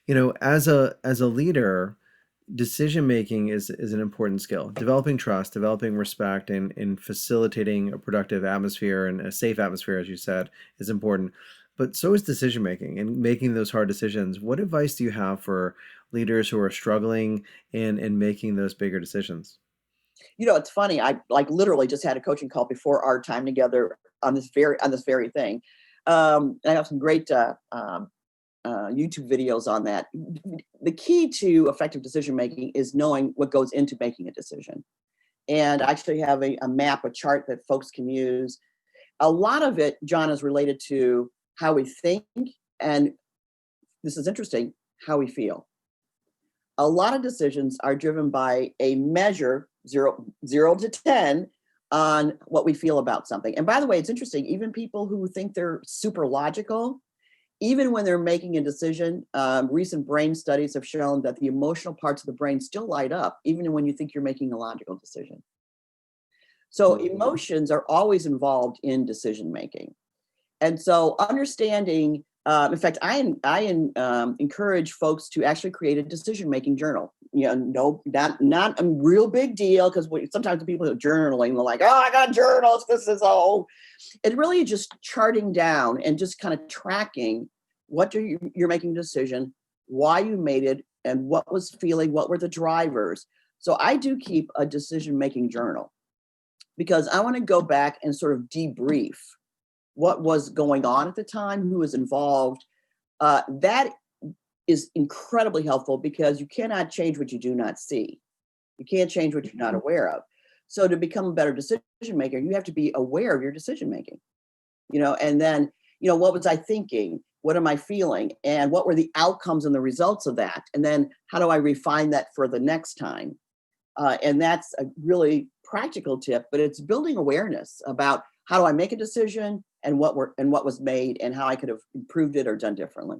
As a leader, decision making is an important skill. Developing trust, developing respect, and facilitating a productive atmosphere and a safe atmosphere, as you said, is important. But so is decision making and making those hard decisions. What advice do you have for leaders who are struggling and making those bigger decisions? It's funny. I like literally just had a coaching call before our time together on this very thing. And I have some great YouTube videos on that. The key to effective decision making is knowing what goes into making a decision. And I actually have a map, a chart that folks can use. A lot of it, John, is related to how we think, and this is interesting, how we feel. A lot of decisions are driven by a measure, zero to 10, on what we feel about something. And by the way, it's interesting, even people who think they're super logical, even when they're making a decision, recent brain studies have shown that the emotional parts of the brain still light up, even when you think you're making a logical decision. So emotions are always involved in decision making. And so understanding, in fact, I encourage folks to actually create a decision-making journal. No, not a real big deal, because sometimes the people who are journaling, they're like, oh, I got journals. This is all. It really just charting down and just kind of tracking you're making a decision, why you made it, and what were the drivers. So I do keep a decision-making journal because I want to go back and sort of debrief what was going on at the time, who was involved. That is incredibly helpful because you cannot change what you do not see. You can't change what you're not aware of. So to become a better decision maker, you have to be aware of your decision making, and then, what was I thinking? What am I feeling? And what were the outcomes and the results of that? And then how do I refine that for the next time? And that's a really practical tip, but it's building awareness about how do I make a decision and what was made and how I could have improved it or done differently.